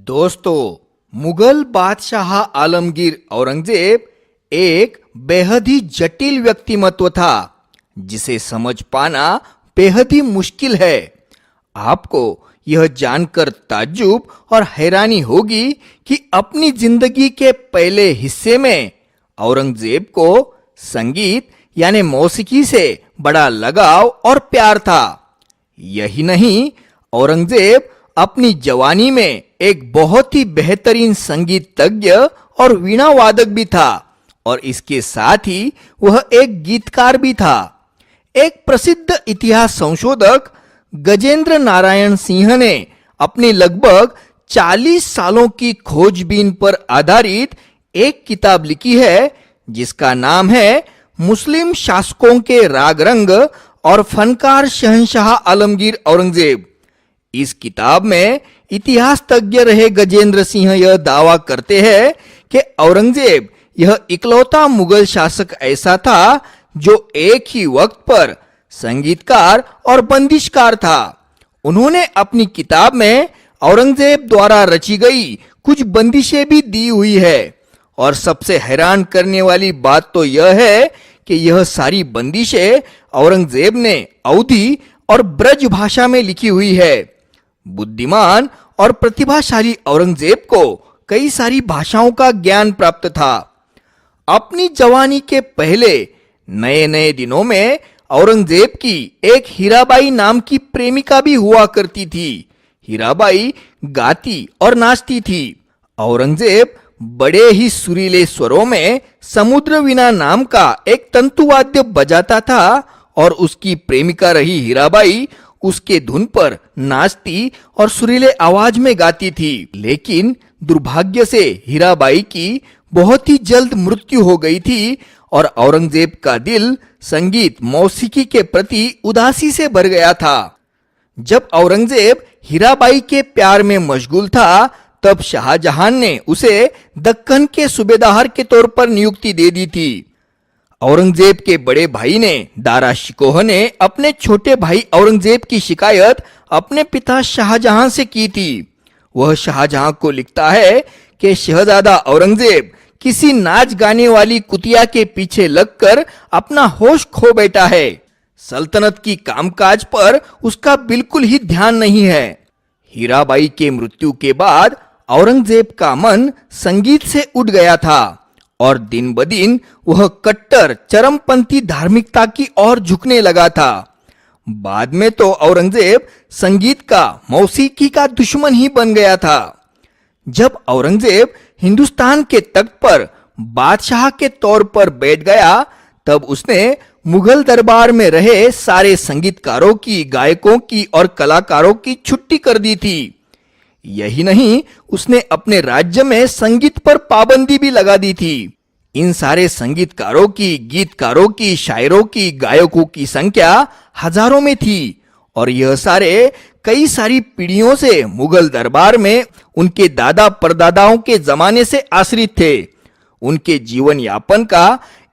दोस्तों, मुगल बादशाह आलमगीर औरंगजेब एक बेहद ही जटिल व्यक्तिमत्व था जिसे समझ पाना बेहद ही मुश्किल है। आपको यह जानकर ताज्जुब और हैरानी होगी कि अपनी जिंदगी के पहले हिस्से में औरंगजेब को संगीत यानी मौसीकी से बड़ा लगाव और प्यार था। यही नहीं, औरंगजेब अपनी जवानी में एक बहुत ही बेहतरीन संगीतज्ञ और वीणा वादक भी था और इसके साथ ही वह एक गीतकार भी था। एक प्रसिद्ध इतिहास संशोधक गजेंद्र नारायण सिंह ने अपने लगभग 40 सालों की खोजबीन पर आधारित एक किताब लिखी है जिसका नाम है मुस्लिम शासकों के राग रंग और फनकार शहंशाह आलमगीर औरंगजेब। इस किताब में इतिहास तज्ञ रहे गजेंद्र सिंह यह दावा करते हैं कि औरंगजेब यह इकलौता मुगल शासक ऐसा था जो एक ही वक्त पर संगीतकार और बंदिशकार था। उन्होंने अपनी किताब में औरंगजेब द्वारा रची गई कुछ बंदिशें भी दी हुई है और सबसे हैरान करने वाली बात तो यह है कि यह सारी बंदिशें औरंगजेब ने अवधी और ब्रज भाषा में लिखी हुई है। बुद्धिमान और प्रतिभाशाली औरंगजेब को कई सारी भाषाओं का ज्ञान प्राप्त था। अपनी जवानी के पहले नए नए दिनों में औरंगजेब की एक हीराबाई नाम की प्रेमिका भी हुआ करती थी। हीराबाई गाती और नाचती थी। औरंगजेब बड़े ही सुरीले स्वरों में समुद्र वीणा नाम का एक तंतुवाद्य बजाता था और उसकी प्रेमिका रही हीराबाई उसके धुन पर नाचती और सुरीले आवाज में गाती थी। लेकिन दुर्भाग्य से हीराबाई की बहुत ही जल्द मृत्यु हो गई थी और औरंगजेब का दिल संगीत मौसीकी के प्रति उदासी से भर गया था। जब औरंगजेब हीराबाई के प्यार में मशगूल था तब शाहजहां ने उसे दक्कन के सूबेदार के तौर पर नियुक्ति दे दी थी। औरंगजेब के बड़े भाई ने दारा शिकोह ने अपने छोटे भाई औरंगजेब की शिकायत अपने पिता शाहजहां से की थी। वह शाहजहां को लिखता है कि शहजादा औरंगजेब किसी नाच गाने वाली कुतिया के पीछे लगकर अपना होश खो बैठा है। सल्तनत की कामकाज पर उसका बिल्कुल ही ध्यान नहीं है। हीराबाई के मृत्यु के बाद औरंगजेब का मन संगीत से उठ गया था और दिन ब दिन वह कट्टर चरमपंथी धार्मिकता की ओर झुकने लगा था। बाद में तो औरंगजेब संगीत का मौसीकी का दुश्मन ही बन गया था। जब औरंगजेब हिंदुस्तान के तख्त पर बादशाह के तौर पर बैठ गया तब उसने मुगल दरबार में रहे सारे संगीतकारों की, गायकों की और कलाकारों की छुट्टी कर दी थी। यही नहीं, उसने अपने राज्य में संगीत पर पाबंदी भी लगा दी थी। इन सारे संगीतकारों की, गीतकारों की, शायरों की, गायकों की संख्या हजारों में थी और यह सारे कई सारी पीढ़ियों से मुगल दरबार में उनके दादा परदादाओं के जमाने से आश्रित थे। उनके जीवन यापन का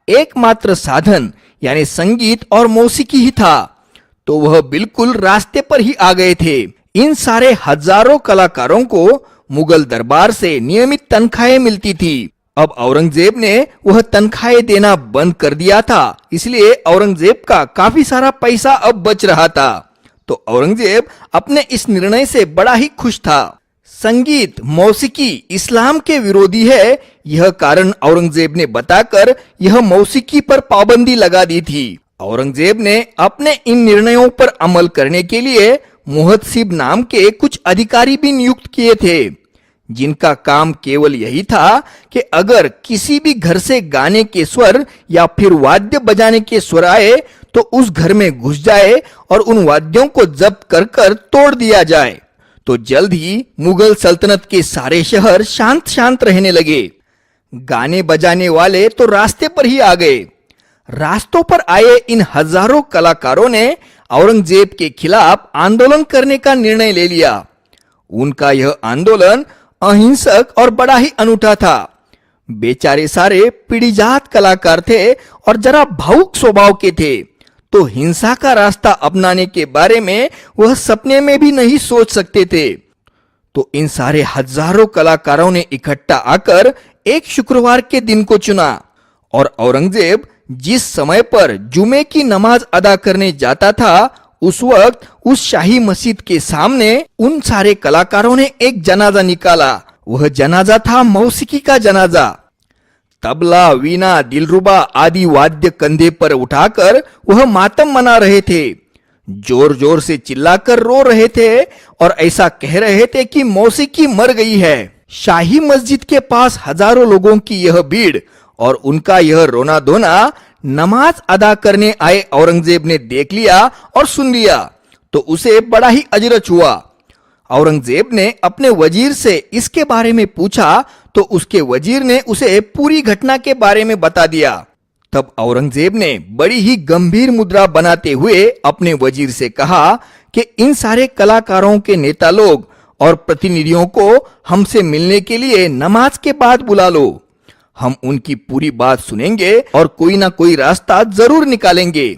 एकमात्र साधन यानी संगीत और मौसीकी ही था, तो वह बिल्कुल रास्ते पर ही आ गए थे। इन सारे हजारों कलाकारों को मुगल दरबार से नियमित तनख्वाहें मिलती थी। अब औरंगजेब ने वह तनख्वाहें देना बंद कर दिया था, इसलिए औरंगजेब का काफी सारा पैसा अब बच रहा था। तो औरंगजेब अपने इस निर्णय से बड़ा ही खुश था। संगीत मौसीकी इस्लाम के विरोधी है, यह कारण औरंगजेब ने बताकर यह मौसीकी पर पाबंदी लगा दी थी। औरंगजेब ने अपने इन निर्णयों पर अमल करने के लिए मुहतसिब नाम के कुछ अधिकारी भी नियुक्त किए थे जिनका काम केवल यही था कि अगर किसी भी घर से गाने के स्वर या फिर वाद्य बजाने के स्वर आए तो उस घर में घुस जाए और उन वाद्यों को जब्त कर कर तोड़ दिया जाए। तो जल्द ही मुगल सल्तनत के सारे शहर शांत शांत रहने लगे। गाने बजाने वाले तो रास्ते पर ही आ गए। रास्तों पर आए इन हजारों कलाकारों ने औरंगजेब के खिलाफ आंदोलन करने का निर्णय ले लिया। उनका यह आंदोलन अहिंसक और बड़ा ही अनूठा था। बेचारे सारे पीढ़ीजात कलाकार थे और जरा भावुक स्वभाव के थे, तो हिंसा का रास्ता अपनाने के बारे में वह सपने में भी नहीं सोच सकते थे। तो इन सारे हजारों कलाकारों ने इकट्ठा आकर एक शुक्रवार के दिन को चुना और औरंगजेब जिस समय पर जुमे की नमाज अदा करने जाता था उस वक्त उस शाही मस्जिद के सामने उन सारे कलाकारों ने एक जनाजा निकाला। वह जनाजा था मौसीकी का जनाजा। तबला, वीणा, दिलरुबा आदि वाद्य कंधे पर उठाकर वह मातम मना रहे थे, जोर जोर से चिल्लाकर रो रहे थे और ऐसा कह रहे थे कि मौसीकी मर गई है। शाही मस्जिद के पास हजारों लोगों की यह भीड़ और उनका यह रोना धोना नमाज अदा करने आए औरंगजेब ने देख लिया और सुन लिया तो उसे बड़ा ही अजरच हुआ। औरंगजेब ने अपने वजीर से इसके बारे में पूछा तो उसके वजीर ने उसे पूरी घटना के बारे में बता दिया। तब औरंगजेब ने बड़ी ही गंभीर मुद्रा बनाते हुए अपने वजीर से कहा कि इन सारे कलाकारों के नेता लोग और प्रतिनिधियों को हमसे मिलने के लिए नमाज के बाद बुला लो। हम उनकी पूरी बात सुनेंगे और कोई ना कोई रास्ता जरूर निकालेंगे।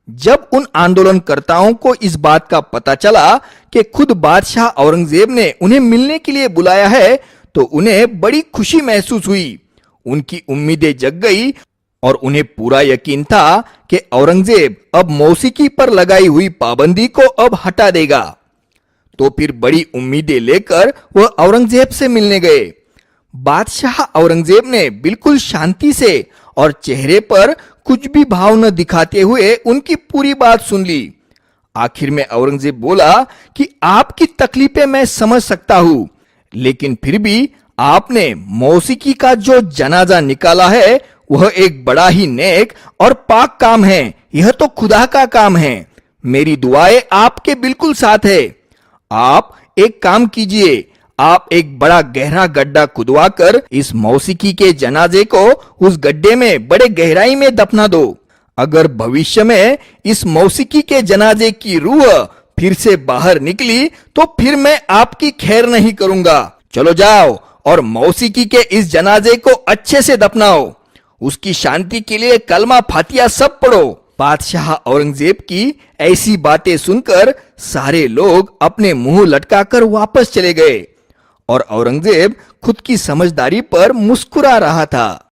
जब उन आंदोलनकर्ताओं को इस बात का पता चला कि खुद बादशाह औरंगजेब ने उन्हें मिलने के लिए बुलाया है तो उन्हें बड़ी खुशी महसूस हुई। उनकी उम्मीदें जग गई और उन्हें पूरा यकीन था कि औरंगजेब अब मौसीकी पर लगाई हुई पाबंदी को अब हटा देगा। तो फिर बड़ी उम्मीदें लेकर वह औरंगजेब से मिलने गए। बादशाह औरंगजेब ने बिल्कुल शांति से और चेहरे पर कुछ भी भाव न दिखाते हुए उनकी पूरी बात सुन ली। आखिर में औरंगजेब बोला कि आपकी तकलीफें मैं समझ सकता हूं, लेकिन फिर भी आपने मौसीकी का जो जनाजा निकाला है वह एक बड़ा ही नेक और पाक काम है। यह तो खुदा का काम है। मेरी दुआएं आपके बिल्कुल साथ है। आप एक काम कीजिए, आप एक बड़ा गहरा गड्ढा खुदवाकर इस मौसीकी के जनाजे को उस गड्ढे में बड़े गहराई में दफना दो। अगर भविष्य में इस मौसीकी के जनाजे की रूह फिर से बाहर निकली तो फिर मैं आपकी खैर नहीं करूंगा। चलो जाओ और मौसीकी के इस जनाजे को अच्छे से दफनाओ। उसकी शांति के लिए कलमा फातिया सब पढ़ो। बादशाह औरंगजेब की ऐसी बातें सुनकर सारे लोग अपने मुंह लटकाकर वापस चले गए और औरंगजेब खुद की समझदारी पर मुस्कुरा रहा था।